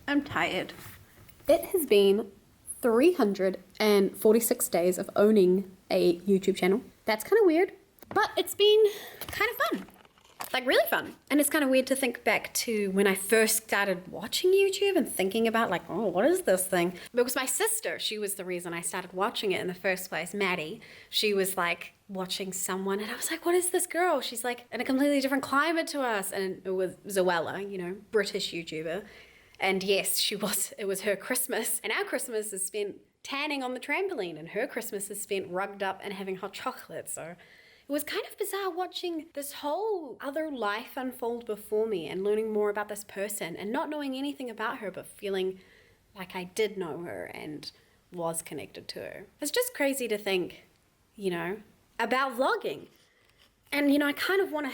I'm tired. It has been 346 days of owning a YouTube channel. That's kind of weird, but it's been kind of fun. Like really fun. And it's kind of weird to think back to when I first started watching YouTube and thinking about like, oh, what is this thing? Because my sister, she was the reason I started watching it in the first place, Maddie. She was like watching someone and I was like, what is this girl? She's like in a completely different climate to us. And it was Zoella, you know, British YouTuber. And yes, it was her Christmas. And our Christmas is spent tanning on the trampoline and her Christmas is spent rugged up and having hot chocolate. So it was kind of bizarre watching this whole other life unfold before me and learning more about this person and not knowing anything about her, but feeling like I did know her and was connected to her. It's just crazy to think, you know, about vlogging. And, you know, I kind of want to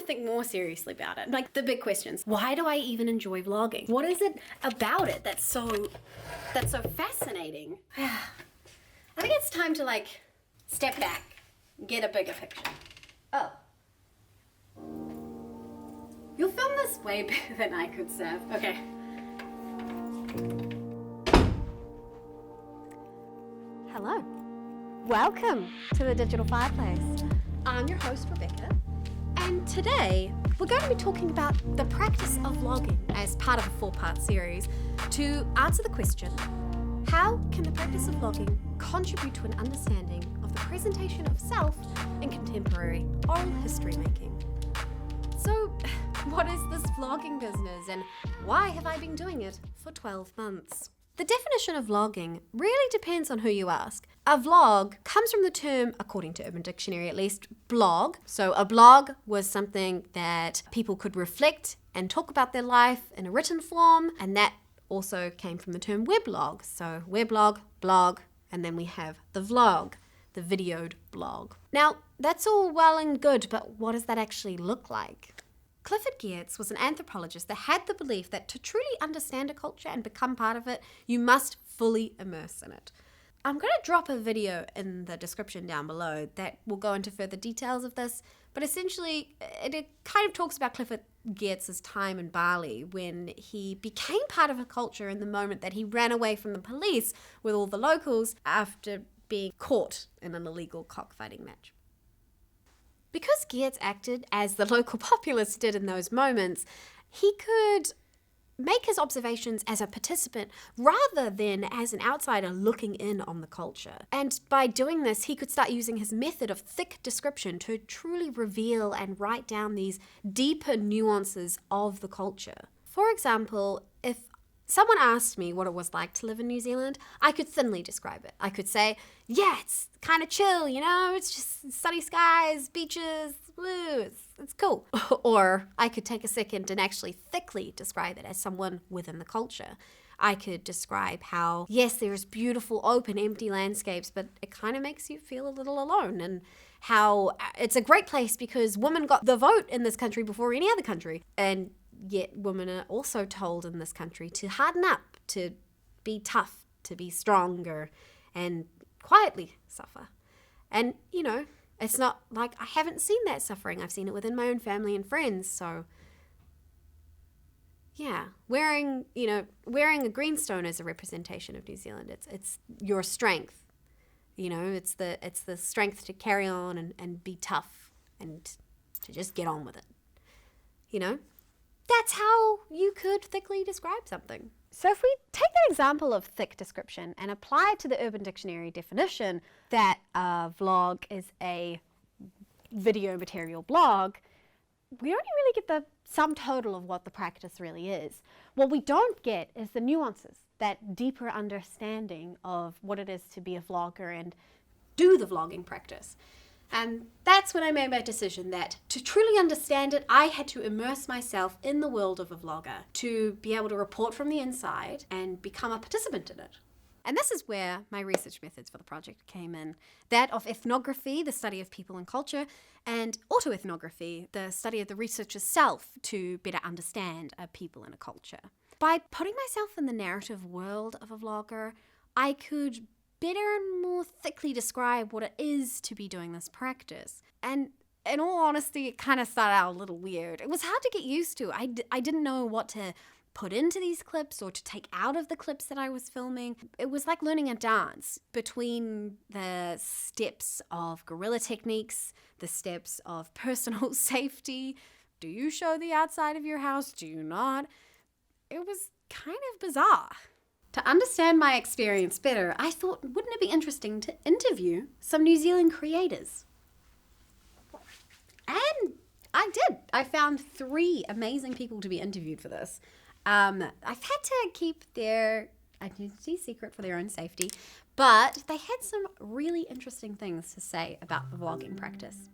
think more seriously about it. Like the big questions. Why do I even enjoy vlogging? What is it about it that's so fascinating? I think it's time to like step back. Get a bigger picture. Oh. You'll film this way better than I could, Sav. Okay. Hello. Welcome to the Digital Fireplace. I'm your host, Rebecca. And today, we're going to be talking about the practice of vlogging as part of a 4-part series to answer the question, how can the practice of vlogging contribute to an understanding of the presentation of self in contemporary oral history making? So, what is this vlogging business and why have I been doing it for 12 months? The definition of vlogging really depends on who you ask. A vlog comes from the term, according to Urban Dictionary at least, blog. So a blog was something that people could reflect and talk about their life in a written form, and that also came from the term weblog. So weblog, blog, and then we have the vlog, the videoed blog. Now, that's all well and good, but what does that actually look like? Clifford Geertz was an anthropologist that had the belief that to truly understand a culture and become part of it, you must fully immerse in it. I'm going to drop a video in the description down below that will go into further details of this, but essentially it kind of talks about Clifford Geertz's time in Bali when he became part of a culture in the moment that he ran away from the police with all the locals after being caught in an illegal cockfighting match. Because Geertz acted as the local populace did in those moments, he could make his observations as a participant rather than as an outsider looking in on the culture. And by doing this, he could start using his method of thick description to truly reveal and write down these deeper nuances of the culture. For example, if someone asked me what it was like to live in New Zealand, I could thinly describe it. I could say, yeah, it's kind of chill, you know, it's just sunny skies, beaches, woo, it's cool. Or I could take a second and actually thickly describe it as someone within the culture. I could describe how, yes, there's beautiful, open, empty landscapes, but it kind of makes you feel a little alone, and how it's a great place because women got the vote in this country before any other country. And yet women are also told in this country to harden up, to be tough, to be stronger, and quietly suffer. And, you know, it's not like I haven't seen that suffering. I've seen it within my own family and friends. So, yeah, wearing a greenstone is a representation of New Zealand. It's your strength. You know, it's the strength to carry on and be tough and to just get on with it. You know? That's how you could thickly describe something. So if we take that example of thick description and apply it to the Urban Dictionary definition that a vlog is a video material blog, we only really get the sum total of what the practice really is. What we don't get is the nuances, that deeper understanding of what it is to be a vlogger and do the vlogging practice. And that's when I made my decision that to truly understand it, I had to immerse myself in the world of a vlogger to be able to report from the inside and become a participant in it. And this is where my research methods for the project came in. That of ethnography, the study of people and culture, and autoethnography, the study of the researcher's self to better understand a people and a culture. By putting myself in the narrative world of a vlogger, I could better and more thickly describe what it is to be doing this practice. And in all honesty, it kind of started out a little weird. It was hard to get used to. I didn't know what to put into these clips or to take out of the clips that I was filming. It was like learning a dance between the steps of guerrilla techniques, the steps of personal safety. Do you show the outside of your house? Do you not? It was kind of bizarre. To understand my experience better, I thought, wouldn't it be interesting to interview some New Zealand creators? And I did. I found 3 amazing people to be interviewed for this. I've had to keep their identity secret for their own safety, but they had some really interesting things to say about the vlogging practice.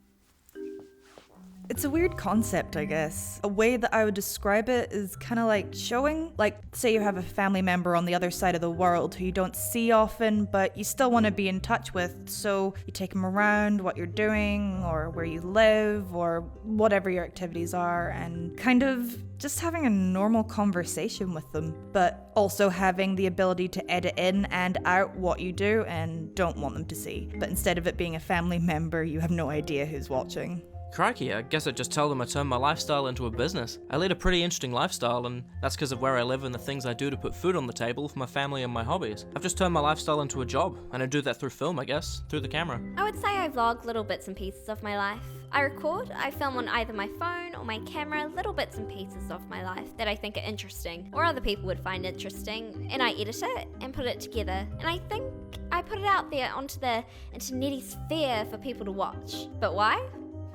It's a weird concept, I guess. A way that I would describe it is kind of like showing, like, say you have a family member on the other side of the world who you don't see often, but you still want to be in touch with, so you take them around what you're doing, or where you live, or whatever your activities are, and kind of just having a normal conversation with them, but also having the ability to edit in and out what you do and don't want them to see. But instead of it being a family member, you have no idea who's watching. Crikey, I guess I'd just tell them I turned my lifestyle into a business. I lead a pretty interesting lifestyle, and that's because of where I live and the things I do to put food on the table for my family and my hobbies. I've just turned my lifestyle into a job, and I do that through film, I guess, through the camera. I would say I vlog little bits and pieces of my life. I record, I film on either my phone or my camera little bits and pieces of my life that I think are interesting, or other people would find interesting, and I edit it and put it together, and I think I put it out there onto the internety sphere for people to watch. But why?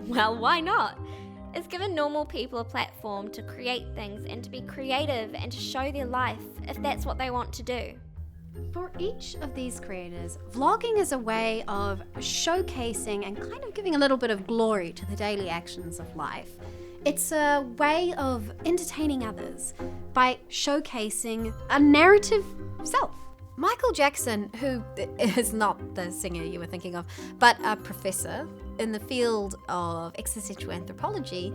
Well, why not? It's given normal people a platform to create things and to be creative and to show their life if that's what they want to do. For each of these creators, vlogging is a way of showcasing and kind of giving a little bit of glory to the daily actions of life. It's a way of entertaining others by showcasing a narrative self. Michael Jackson, who is not the singer you were thinking of, but a professor in the field of existential anthropology,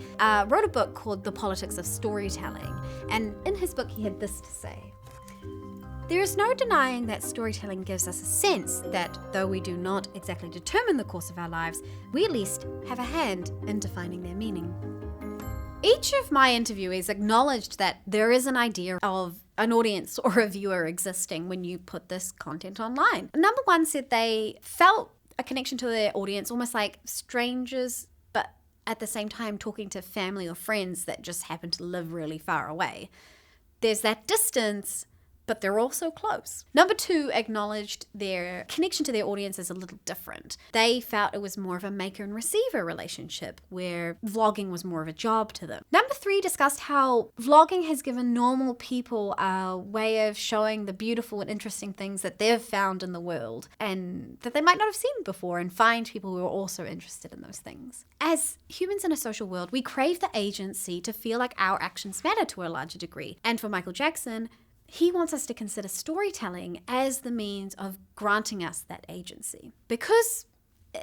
wrote a book called The Politics of Storytelling. And in his book, he had this to say: "There is no denying that storytelling gives us a sense that, though we do not exactly determine the course of our lives, we at least have a hand in defining their meaning." Each of my interviewees acknowledged that there is an idea of an audience or a viewer existing when you put this content online. Number 1 said they felt a connection to their audience, almost like strangers, but at the same time talking to family or friends that just happen to live really far away. There's that distance, but they're also close. Number 2 acknowledged their connection to their audience is a little different. They felt it was more of a maker and receiver relationship, where vlogging was more of a job to them. Number 3 discussed how vlogging has given normal people a way of showing the beautiful and interesting things that they've found in the world and that they might not have seen before, and find people who are also interested in those things. As humans in a social world, we crave the agency to feel like our actions matter to a larger degree. And for Michael Jackson, he wants us to consider storytelling as the means of granting us that agency. Because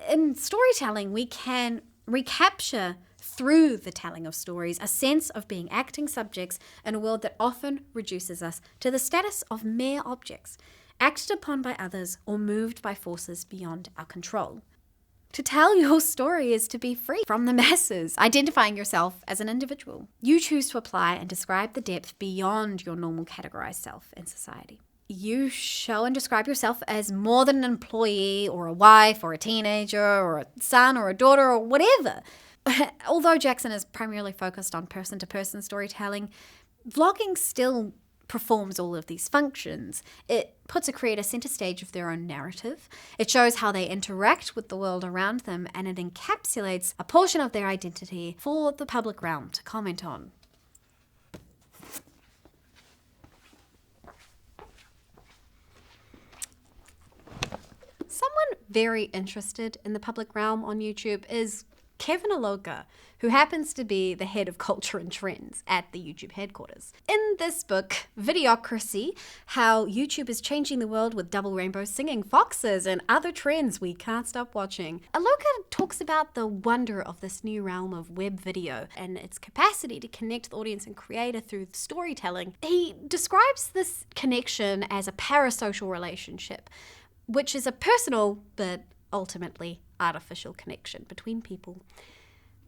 in storytelling, we can recapture through the telling of stories a sense of being acting subjects in a world that often reduces us to the status of mere objects, acted upon by others or moved by forces beyond our control. To tell your story is to be free from the masses, identifying yourself as an individual. You choose to apply and describe the depth beyond your normal categorized self in society. You show and describe yourself as more than an employee or a wife or a teenager or a son or a daughter or whatever. Although Jackson is primarily focused on person-to-person storytelling, vlogging still performs all of these functions. It puts a creator center stage of their own narrative. It shows how they interact with the world around them, and it encapsulates a portion of their identity for the public realm to comment on. Someone very interested in the public realm on YouTube is Kevin Aloka, who happens to be the head of culture and trends at the YouTube headquarters. In this book, Videocracy, How YouTube is Changing the World with Double Rainbow Singing Foxes and Other Trends We Can't Stop Watching, Aloka talks about the wonder of this new realm of web video and its capacity to connect the audience and creator through storytelling. He describes this connection as a parasocial relationship, which is a personal but ultimately artificial connection between people.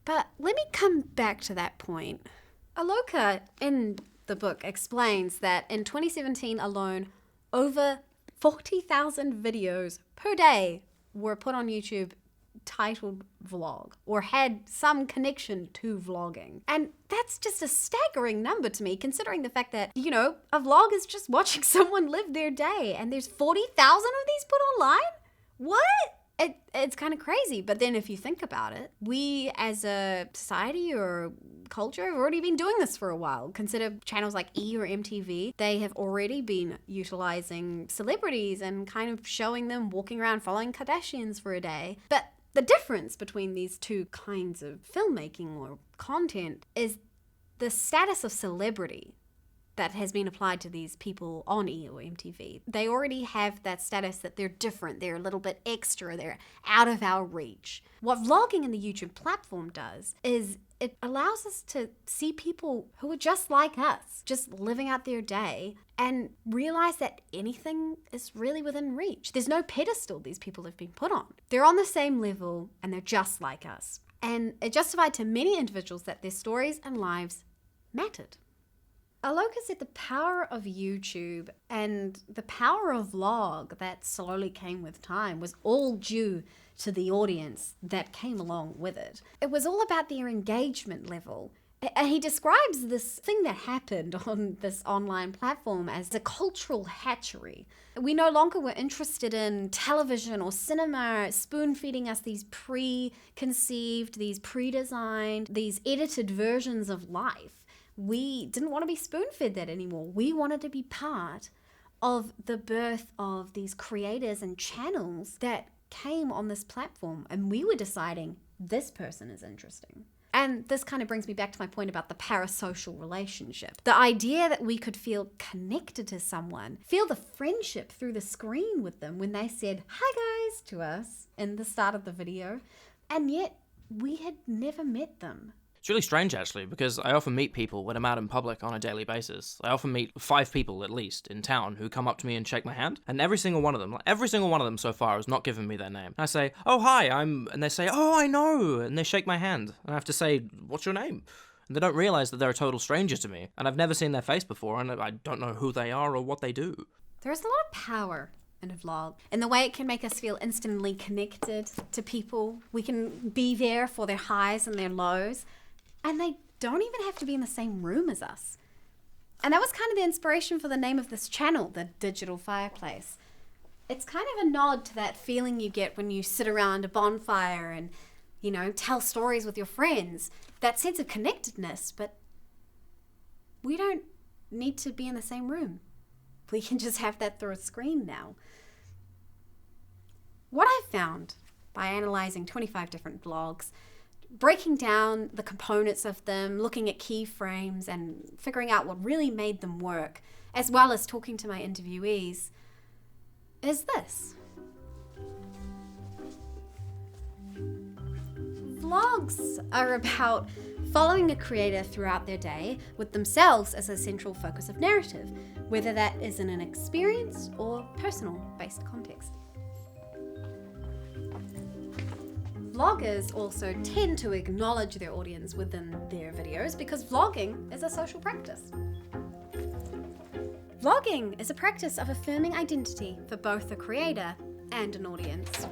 But let me come back to that point. Aloka, in the book explains that in 2017 alone, over 40,000 videos per day were put on YouTube titled vlog or had some connection to vlogging. And that's just a staggering number to me, considering the fact that, you know, a vlog is just watching someone live their day, and there's 40,000 of these put online? What? It's kind of crazy. But then if you think about it, we as a society or culture have already been doing this for a while. Consider channels like E! or MTV. They have already been utilizing celebrities and kind of showing them walking around following Kardashians for a day. But the difference between these two kinds of filmmaking or content is the status of celebrity that has been applied to these people on E! or MTV. They already have that status that they're different, they're a little bit extra, they're out of our reach. What vlogging in the YouTube platform does is it allows us to see people who are just like us, just living out their day, and realize that anything is really within reach. There's no pedestal these people have been put on. They're on the same level and they're just like us. And it justified to many individuals that their stories and lives mattered. Aloka said the power of YouTube and the power of vlog that slowly came with time was all due to the audience that came along with it. It was all about their engagement level. And he describes this thing that happened on this online platform as a cultural hatchery. We no longer were interested in television or cinema spoon-feeding us these preconceived, these pre-designed, these edited versions of life. We didn't want to be spoon-fed that anymore. We wanted to be part of the birth of these creators and channels that came on this platform, and we were deciding this person is interesting. And this kind of brings me back to my point about the parasocial relationship. The idea that we could feel connected to someone, feel the friendship through the screen with them when they said, "Hi guys," to us in the start of the video, and yet we had never met them. It's really strange, actually, because I often meet people when I'm out in public on a daily basis. I often meet 5 people, at least, in town who come up to me and shake my hand, and every single one of them so far has not given me their name. And I say, "Oh, hi, and they say, "Oh, I know," and they shake my hand. And I have to say, "What's your name?" And they don't realize that they're a total stranger to me, and I've never seen their face before, and I don't know who they are or what they do. There's a lot of power in a vlog, in the way it can make us feel instantly connected to people. We can be there for their highs and their lows, and they don't even have to be in the same room as us. And that was kind of the inspiration for the name of this channel, The Digital Fireplace. It's kind of a nod to that feeling you get when you sit around a bonfire and, you know, tell stories with your friends. That sense of connectedness, but we don't need to be in the same room. We can just have that through a screen now. What I found by analyzing 25 different vlogs, breaking down the components of them, looking at keyframes and figuring out what really made them work, as well as talking to my interviewees, is this. Vlogs are about following a creator throughout their day with themselves as a central focus of narrative, whether that is in an experience or personal-based context. Vloggers also tend to acknowledge their audience within their videos because vlogging is a social practice. Vlogging is a practice of affirming identity for both the creator and an audience.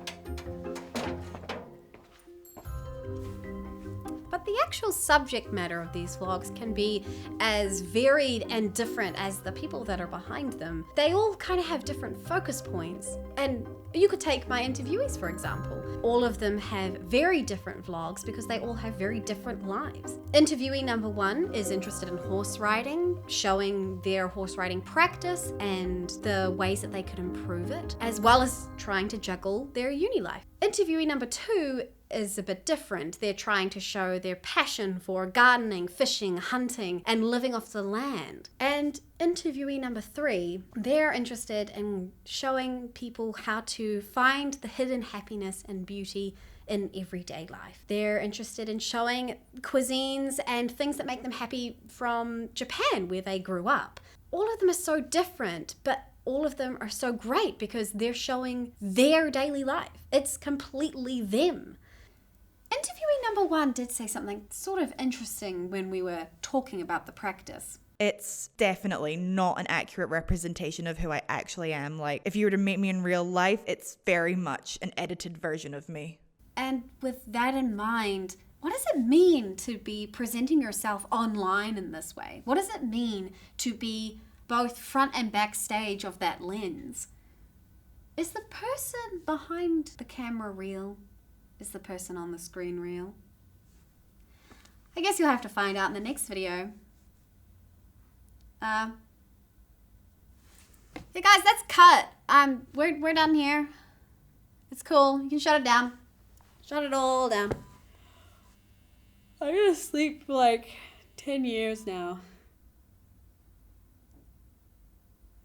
But the actual subject matter of these vlogs can be as varied and different as the people that are behind them. They all kind of have different focus points. And you could take my interviewees, for example. All of them have very different vlogs because they all have very different lives. Interviewee number 1 is interested in horse riding, showing their horse riding practice and the ways that they could improve it, as well as trying to juggle their uni life. Interviewee number 2 is a bit different. They're trying to show their passion for gardening, fishing, hunting, and living off the land. And interviewee number 3, they're interested in showing people how to find the hidden happiness and beauty in everyday life. They're interested in showing cuisines and things that make them happy from Japan, where they grew up. All of them are so different, but all of them are so great because they're showing their daily life. It's completely them. Interviewee number 1 did say something sort of interesting when we were talking about the practice. It's definitely not an accurate representation of who I actually am. Like, if you were to meet me in real life, it's very much an edited version of me. And with that in mind, what does it mean to be presenting yourself online in this way? What does it mean to be both front and backstage of that lens? Is the person behind the camera real? Is the person on the screen real? I guess you'll have to find out in the next video. Hey guys, that's cut. We're done here. It's cool. You can shut it down. Shut it all down. I'm gonna sleep for like 10 years now.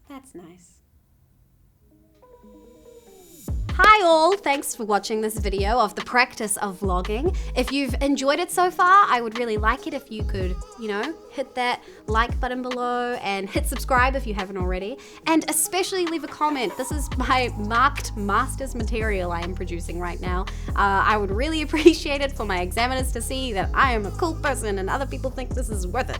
That's nice. Hi all, thanks for watching this video of the practice of vlogging. If you've enjoyed it so far, I would really like it if you could, hit that like button below and hit subscribe if you haven't already. And especially leave a comment. This is my marked master's material I am producing right now. I would really appreciate it for my examiners to see that I am a cool person and other people think this is worth it.